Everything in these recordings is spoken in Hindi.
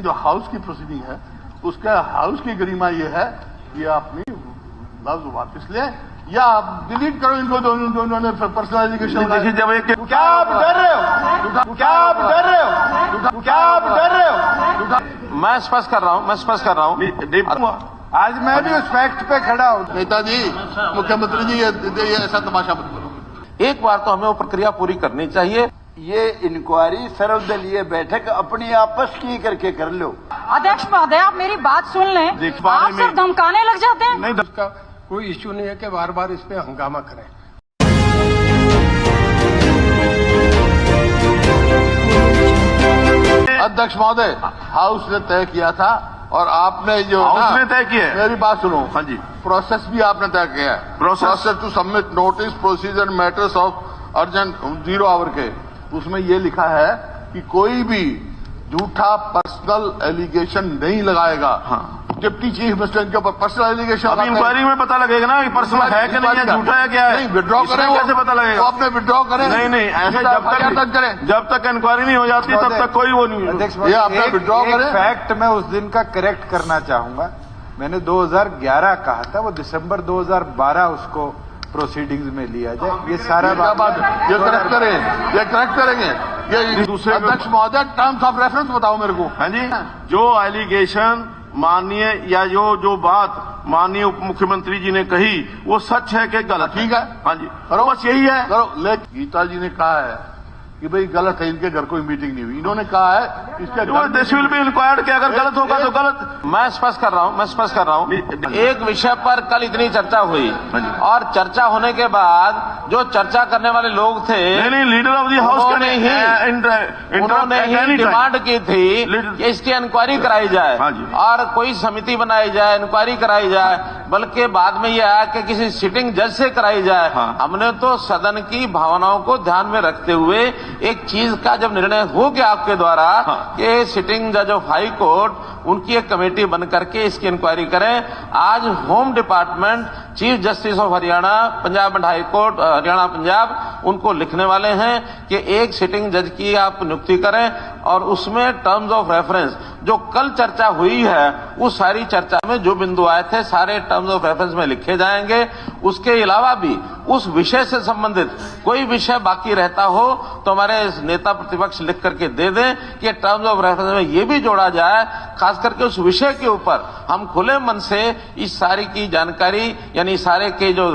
जो हाउस की प्रोसीडिंग है उसका हाउस की गरिमा ये है कि अपनी लफ्ज वापस ले या आप डिलीट करो इनको जो इन्होंने पर्सनल एजुकेशन। जब एक क्या आप डर रहे हो? क्या आप डर रहे हो? क्या आप डर रहे हो? मैं स्पष्ट कर रहा हूँ आज मैं भी उस फैक्ट पे खड़ा हूँ। नेताजी, मुख्यमंत्री जी, ये ऐसा तमाशा मत करो। एक बार तो हमें वो प्रक्रिया पूरी करनी चाहिए। ये इंक्वायरी सर्वदलीय बैठक अपनी आपस की करके कर लो। अध्यक्ष महोदय, आप मेरी बात सुन लें। आप सिर्फ धमकाने लग जाते हैं। नहीं, इसका कोई इश्यू नहीं है कि बार बार इस पे हंगामा करें। अध्यक्ष महोदय, हाउस ने तय किया था और आपने जो हाउस ने तय किया है। मेरी बात सुनो। हाँ जी, प्रोसेस भी आपने तय किया है। Process to submit notice procedure matters of urgent 0 hour के, उसमें ये लिखा है कि कोई भी झूठा पर्सनल एलिगेशन नहीं लगाएगा। हाँ। डिप्टी चीफ मिनिस्टर के ऊपर पर्सनल एलिगेशन। अब इंक्वायरी में पता लगेगा ना कि पर्सनल है कि नहीं, ये झूठा है क्या है। नहीं, विड्रॉ करें। कैसे पता लगेगा? वो अपने विड्रॉ करें। नहीं, ऐसे जब तक इंक्वायरी नहीं हो जाती तब तक कोई वो नहीं। ये अपना विड्रॉ करें। फैक्ट मैं उस दिन का करेक्ट करना चाहूंगा। मैंने 2011 कहा था, वो दिसंबर 2012 उसको प्रोसीडिंग्स में लिया जाए। ये सारा बात ये करेक्ट करेंगे। ये दूसरे अध्यक्ष महोदय, टर्म्स ऑफ रेफरेंस बताओ मेरे को। हाँ जी, जो एलिगेशन माननीय या जो बात माननीय उप मुख्यमंत्री जी ने कही वो सच है कि गलत? ठीक है। हाँ जी, करो, बस यही है। करो। लेकिन गीता जी ने कहा है कि भाई गलत है, इनके घर कोई मीटिंग नहीं हुई। इन्होंने कहा है इसके दिस विल बी इंक्वायर्ड कि अगर गलत होगा तो गलत। मैं स्पष्ट कर रहा हूँ। एक विषय पर कल इतनी चर्चा हुई और चर्चा होने के बाद जो चर्चा करने वाले लोग थे, नहीं, लीडर ऑफ द हाउस उन्होंने ही डिमांड की थी कि इसकी इंक्वायरी कराई जाए और कोई समिति बनाई जाए, इंक्वायरी कराई जाए, बल्कि बाद में यह आया कि किसी सिटिंग जज से कराई जाए। हमने तो सदन की भावनाओं को ध्यान में रखते हुए एक चीज का जब निर्णय हो गया आपके द्वारा कि सिटिंग जज ऑफ हाई कोर्ट, उनकी एक कमेटी बन करके इसकी इंक्वायरी करें। आज home department, chief justice of Haryana, Punjab and high court, Haryana Punjab, उनको लिखने वाले हैं कि एक सिटिंग जज की आप नियुक्ति करें और उसमें टर्म्स ऑफ रेफरेंस जो कल चर्चा हुई है, उस सारी चर्चा में जो बिंदु आए थे सारे टर्म्स ऑफ रेफरेंस में लिखे जाएंगे। उसके अलावा भी उस विषय से संबंधित कोई विषय बाकी रहता हो तो हमारे नेता प्रतिपक्ष लिख करके दे दें कि टर्म्स ऑफ रेफरेंस में ये भी जोड़ा जाए। खास करके उस विषय के ऊपर हम खुले मन से इस सारी की जानकारी, यानी सारे के जो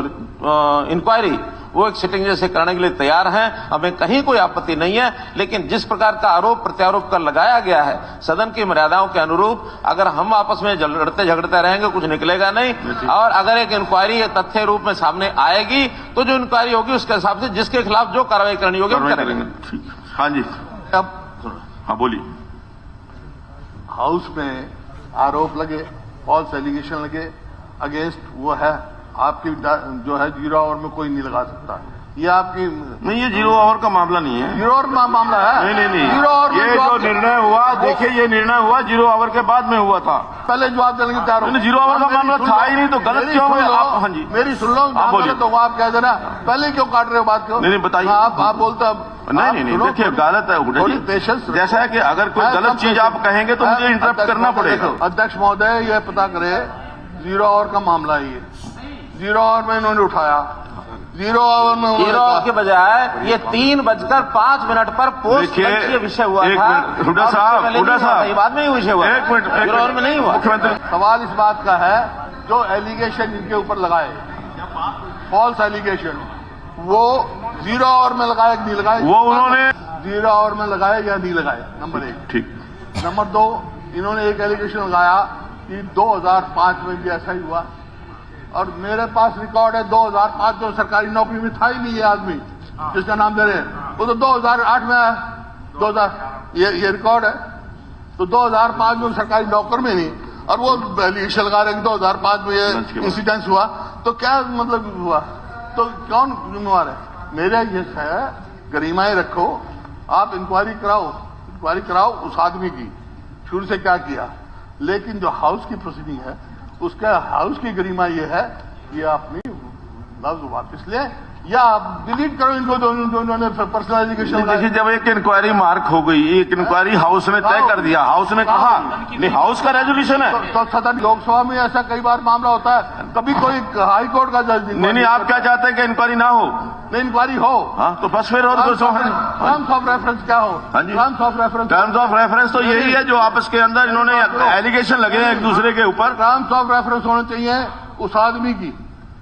इंक्वायरी, वो एक सिटिंग जैसे करने के लिए तैयार हैं। हमें कहीं कोई आपत्ति नहीं है, लेकिन जिस प्रकार का आरोप प्रत्यारोप कर लगाया गया है सदन की मर्यादाओं के अनुरूप, अगर हम आपस में लड़ते झगड़ते रहेंगे कुछ निकलेगा नहीं। और अगर एक इंक्वायरी तथ्य रूप में सामने आएगी तो जो इंक्वायरी होगी उसके हिसाब से जिसके खिलाफ जो कार्रवाई करनी होगी हम करेंगे। हाँ जी, अब हाँ बोलिए। हाउस में आरोप लगे, फॉल्स एलिगेशन लगे अगेंस्ट, वो है आपकी जो है 0 आवर में कोई नहीं लगा सकता। ये आपकी नहीं, ये 0 आवर का मामला नहीं है। 0 आवर मामला है। नहीं 0 आवर ये जो निर्णय हुआ, देखिए ये निर्णय हुआ 0 आवर के बाद में हुआ था। पहले जवाब देने की तैयार हो। 0 आवर का मामला था ही नहीं तो गलत क्यों हुआ? आप हाँ जी मेरी सुन लो, तो आप कह देना पहले क्यों काट रहे हो बात क्यों? नहीं बताइए। आप बोलते नहीं, देखिए गलत है पेशेंस। जैसा है कि अगर कोई गलत चीज आप कहेंगे तो मुझे इंटरप्ट करना पड़ेगा। अध्यक्ष महोदय, ये पता करे 0 आवर का मामला है। ये 0 आवर में इन्होंने उठाया। 0 आवर में 0 आवर के बजाय ये 3:05 पर पोस्ट ये विषय हुआ था। हुड्डा साहब बाद में ही विषय हुआ। 1 मिनट, 0 आवर में नहीं हुआ। मुख्यमंत्री, सवाल इस बात का है जो एलिगेशन इनके ऊपर लगाए, फॉल्स एलिगेशन, वो 0 आवर में लगाए कि नहीं लगाए? वो उन्होंने 0 आवर में लगाए या नहीं लगाए? नंबर 1। ठीक। नंबर 2, इन्होंने एक एलिगेशन लगाया कि 2005 में भी ऐसा ही हुआ और मेरे पास रिकॉर्ड है 2005 जो सरकारी नौकरी में था ही नहीं ये आदमी जिसका नाम दे रहे हैं, वो तो 2008 में है। 2000 ये रिकॉर्ड है। तो 2005 में सरकारी नौकर में नहीं और वो एलिगेशन लगा रहे हैं कि 2005 में ये इंसिडेंस हुआ। तो क्या मतलब हुआ? तो कौन जिम्मेवार है? मेरा ये है, गरिमाएं रखो, आप इंक्वायरी कराओ उस आदमी की, शुरू से क्या किया। लेकिन जो हाउस की प्रोसीडिंग है उसका हाउस की गरिमा ये है कि अपनी लफ्ज वापस ले या डिलीट करो इनको दोनों ने पर्सनल एजुकेशन। देखिए, जब एक इंक्वायरी मार्क हो गई, एक इंक्वायरी हाउस ने तय कर दिया, हाउस ने कहा नहीं, हाउस का रेजोल्यूशन है तो सदन लोकसभा में ऐसा कई बार मामला होता है, कभी कोई हाई कोर्ट का जज नहीं, आप क्या चाहते हैं कि इंक्वायरी ना हो? नहीं, इंक्वायरी हो। हाँ, तो बस फिर और टर्म्स ऑफ रेफरेंस क्या हो? हाँ जी, terms of reference, terms of reference तो यही है जो आपस के अंदर इन्होंने एलिगेशन लगे हैं एक दूसरे के ऊपर। टर्म्स ऑफ रेफरेंस होने चाहिए उस आदमी की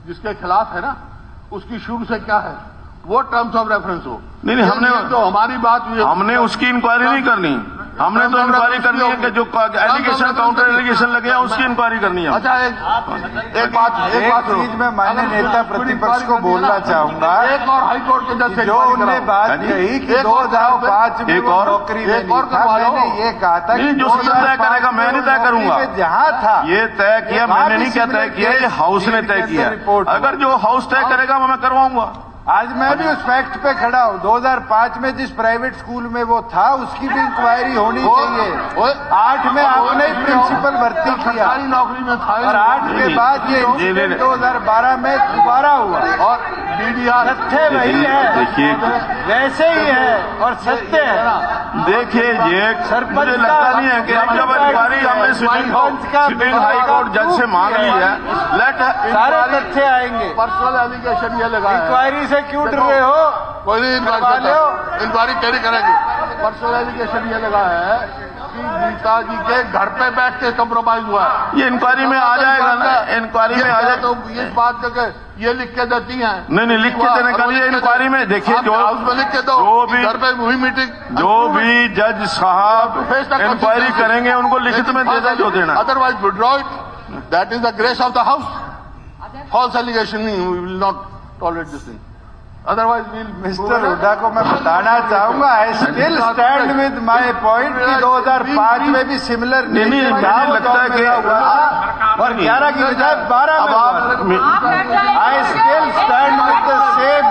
जिसके खिलाफ है ना, उसकी शुरू से क्या है वो टर्म्स ऑफ रेफरेंस हो। नहीं, हमने तो हमारी बात हुई, हमने उसकी इंक्वायरी नहीं करनी, हमने तो इंक्वायरी करनी है कि जो एलिगेशन काउंटर एलिगेशन लगे हैं उसकी इंक्वायरी करनी है। अच्छा, एक बात चीज में माननीय नेता प्रतिपक्ष को बोलना चाहूंगा, एक और हाई कोर्ट के जज से जो उन्होंने बात कही कि 2005 में एक और नौकरी में मैंने ये कहा था कि जो सदन तय करेगा मैं नहीं तय करूंगा, जहाँ था ये तय किया मैंने नहीं क्या तय किया, ये हाउस ने तय किया। अगर जो हाउस तय करेगा मैं करवाऊंगा। आज मैं भी उस फैक्ट पे खड़ा हूँ, 2005 में जिस प्राइवेट स्कूल में वो था उसकी भी इंक्वायरी होनी चाहिए। 8 में आपने प्रिंसिपल भर्ती किया नौकरी में था और 8 के बाद ये 2012 में दोबारा हुआ और DDR सत्य वही है, देखिए वैसे ही है और सत्य है। देखिए, ये मुझे लगता नहीं है कि जब इंक्वायरी हमने सिटिंग हाई कोर्ट जज से मांग ली है, सारे तथ्य आएंगे। पर्सनल एलिगेशन ये लगा इंक्वायरी से क्यों डर रहे हो? कोई नहीं, इंक्वायरी कैरी करेंगे। पर्सनल एलिगेशन ये लगा है कि नेताजी के घर पे बैठ के कंप्रोमाइज हुआ है। ये इंक्वायरी में आ जाएगा ना, इंक्वायरी में आ जाए तो इस बात करके ये लिख के देती हैं। नहीं, लिख के देने का नहीं, इंक्वायरी में देखिए जो हाउस में लिख के दो, जो भी घर पे हुई मीटिंग, जो भी जज साहब इंक्वायरी करेंगे उनको लिखित में दे दें जो देना। Otherwise withdraw it, that is the grace of the house. False allegation we will not tolerate this thing, otherwise mister Hooda को मैं बताना चाहूंगा, I still stand with my point कि 2005 में भी सिमिलर नहीं लगता है कि और 11 की बजाय 12 में आई still stand with the same.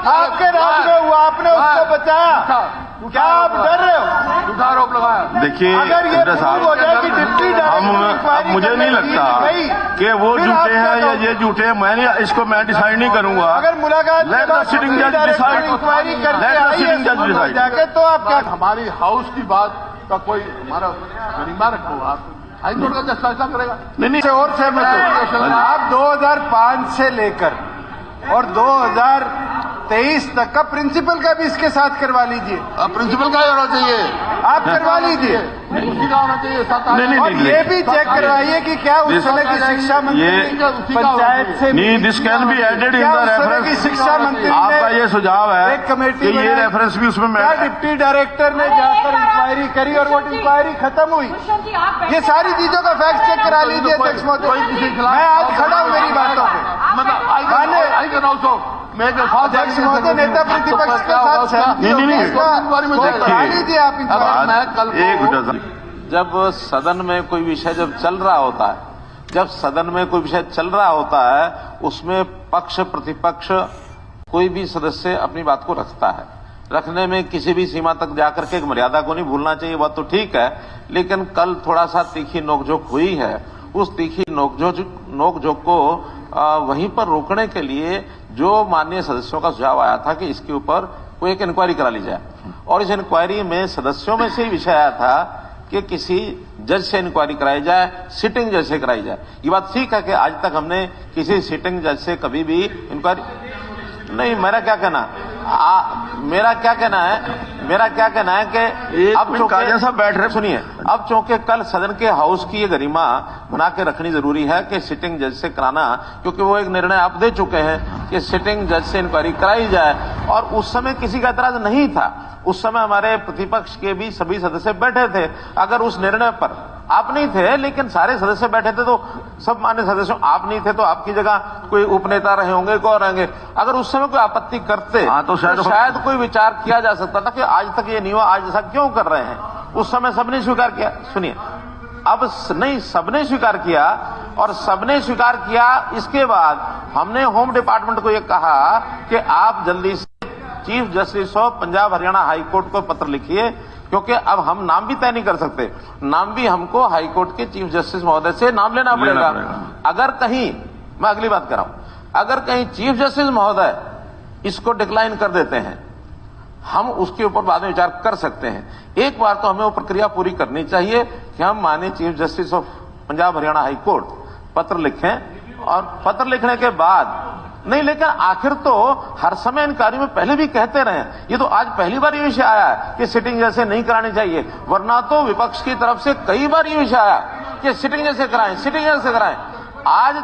आपके राज में हुआ, आपने उसको बचाया, क्या आप डर रहे हो? झूठा आरोप लगाया। देखिए अगर ये हो जाए कि डिप्टी अब मुझे नहीं लगता कि वो झूठे हैं या ये झूठे हैं, मैं इसको मैं डिसाइड नहीं करूंगा। अगर मुलाकात लेट द सिटिंग जज डिसाइड, इंक्वायरी करके लेट द सिटिंग जज डिसाइड जाके, तो आप क्या हमारी हाउस की बात का कोई हमारा गरिमा रखो, आप हाईकोर्ट का जज फैसला करेगा। नहीं और सहमत हो आप 2005 से लेकर और 2023 तक का प्रिंसिपल का भी इसके साथ करवा लीजिए। प्रिंसिपल का ही होना चाहिए, आप करवा लीजिए, उसी का होना चाहिए। और ये भी चेक करवाइए कि क्या उस समय की शिक्षा मंत्री पंचायत से नहीं, this can be added in the reference की शिक्षा मंत्री आपका ये सुझाव है एक कमेटी कि ये रेफरेंस भी उसमें क्या डिप्टी डायरेक्टर ने जाकर इंक्वायरी करी और वो इंक्वायरी खत्म हुई। ये सारी चीजों का फैक्ट चेक करा लीजिए अध्यक्ष महोदय। मैं आज खड़ा हूँ मेरी बातों पर, अध्यक्ष महोदय नेता प्रतिपक्ष के साथ लीजिए आप। जब सदन में कोई विषय जब चल रहा होता है, जब सदन में कोई विषय चल रहा होता है, उसमें पक्ष प्रतिपक्ष कोई भी सदस्य अपनी बात को रखता है। रखने में किसी भी सीमा तक जाकर के एक मर्यादा को नहीं भूलना चाहिए, बात तो ठीक है। लेकिन कल थोड़ा सा तीखी नोकझोंक हुई है, उस तीखी नोकझोंक को वहीं पर रोकने के लिए जो माननीय सदस्यों का सुझाव आया था कि इसके ऊपर कोई एक इंक्वायरी करा ली जाए, और इस इंक्वायरी में सदस्यों में से ही विषय आया था कि किसी जज से इंक्वायरी कराई जाए, सिटिंग जज से कराई जाए। ये बात ठीक है कि आज तक हमने किसी सिटिंग जज से कभी भी इंक्वायरी नहीं। मेरा क्या कहना है कि अब जैसा बैठ रहे, सुनिए, अब चूंकि कल सदन के हाउस की ये गरिमा बना के रखनी जरूरी है कि सिटिंग जज से कराना, क्योंकि वो एक निर्णय आप दे चुके हैं कि सिटिंग जज से इंक्वायरी कराई जाए, और उस समय किसी का एतराज नहीं था। उस समय हमारे प्रतिपक्ष के भी सभी सदस्य बैठे थे। अगर उस निर्णय पर आप नहीं थे, लेकिन सारे सदस्य बैठे थे, तो सब मान्य सदस्यों, आप नहीं थे तो आपकी जगह कोई उपनेता रहे होंगे, कौन रहेंगे। अगर उस समय कोई आपत्ति करते तो शायद कोई विचार किया जा सकता था कि आज तक ये नहीं हुआ, आज ऐसा क्यों कर रहे हैं। उस समय सबने स्वीकार किया। सुनिए, अब नहीं, सबने स्वीकार किया, और सबने स्वीकार किया। इसके बाद हमने होम डिपार्टमेंट को यह कहा कि आप जल्दी से chief justice of Punjab Haryana high court को पत्र लिखिए क्योंकि अब हम नाम भी तय नहीं कर सकते, नाम भी हमको हाईकोर्ट के चीफ जस्टिस महोदय से नाम लेना पड़ेगा। अगर कहीं, मैं अगली बात कर रहा हूं, अगर कहीं चीफ जस्टिस महोदय इसको डिक्लाइन कर देते हैं, हम उसके ऊपर बाद में विचार कर सकते हैं। एक बार तो हमें वो प्रक्रिया पूरी करनी चाहिए कि हम माननीय chief justice of Punjab Haryana high court पत्र लिखें, और पत्र लिखने के बाद नहीं, लेकिन आखिर तो हर समय इन कार्यों में पहले भी कहते रहे, ये तो आज पहली बार ये विषय आया है कि सिटिंग जैसे नहीं करानी चाहिए, वरना तो विपक्ष की तरफ से कई बार ये विषय आया कि सिटिंग जैसे कराएं, सिटिंग जैसे कराएं। आज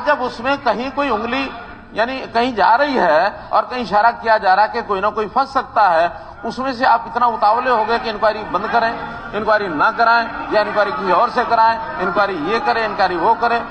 जब उसमें कहीं कोई उंगली यानी कहीं जा रही है और कहीं इशारा किया जा रहा है कि कोई ना कोई फंस सकता है, उसमें से आप इतना उतावले हो गए कि इंक्वायरी बंद करें, इंक्वायरी ना कराएं, या इंक्वायरी किसी और से कराएं, इंक्वायरी ये करें, इंक्वायरी वो करें।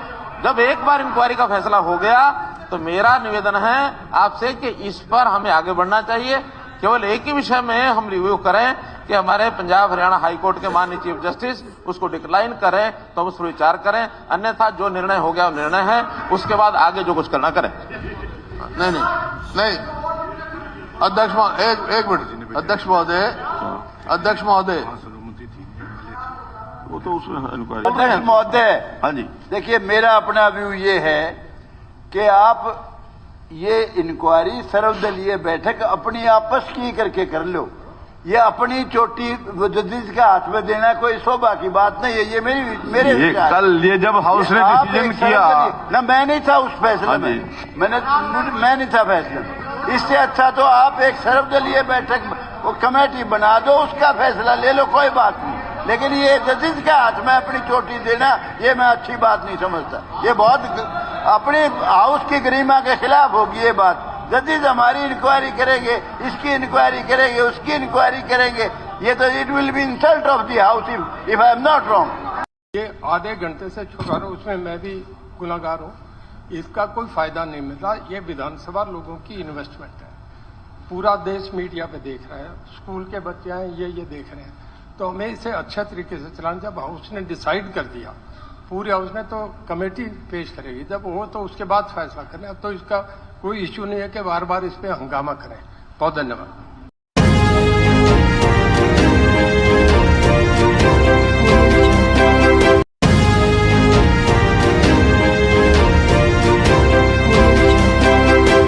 जब एक बार इंक्वायरी का फैसला हो गया तो मेरा निवेदन है आपसे कि इस पर हमें आगे बढ़ना चाहिए। केवल एक ही विषय में हम रिव्यू करें कि हमारे पंजाब हरियाणा हाई कोर्ट के माननीय चीफ जस्टिस उसको डिक्लाइन करें तो हम उस पर विचार करें, अन्यथा जो निर्णय हो गया वो निर्णय है, उसके बाद आगे जो कुछ करना करें। नहीं अध्यक्ष एक मिनट, अध्यक्ष महोदय वो तो उसमें अध्यक्ष महोदय, हाँ जी, देखिए मेरा अपना व्यू ये है कि आप ये इंक्वायरी सर्वदलीय बैठक अपनी आपस की करके कर लो, ये अपनी चोटी जस्टिस के हाथ में देना कोई शोभा की बात नहीं है। ये मेरे विचार। कल ये जब हाउस ने डिसीजन किया ना, मैं नहीं था उस फैसले में, मैं नहीं था फैसला। इससे अच्छा तो आप एक सर्वदलीय बैठक वो कमेटी बना दो, उसका फैसला ले लो, कोई बात नहीं। लेकिन ये जस्टिस के हाथ में अपनी चोटी देना, ये मैं अच्छी बात नहीं समझता। ये बहुत अपने हाउस की गरिमा के खिलाफ होगी ये बात। जस्टिस हमारी इंक्वायरी करेंगे, इसकी इंक्वायरी करेंगे, उसकी इंक्वायरी करेंगे, ये तो it will be insult of the house if I am not wrong. ये आधे घंटे से छुपा रहा हूं, उसमें मैं भी गुनाहगार हूं। इसका कोई फायदा नहीं मिल रहा। ये विधानसभा लोगों की इन्वेस्टमेंट है, पूरा देश मीडिया पे देख रहा है, स्कूल के बच्चे हैं ये देख रहे हैं, तो हमें इसे अच्छे तरीके से चलाना। जब हाउस ने डिसाइड कर दिया, पूरे हाउस ने, तो कमेटी पेश करेगी, जब हो तो उसके बाद फैसला करें। अब तो इसका कोई इश्यू नहीं है कि बार बार इस पे हंगामा करें। बहुत धन्यवाद।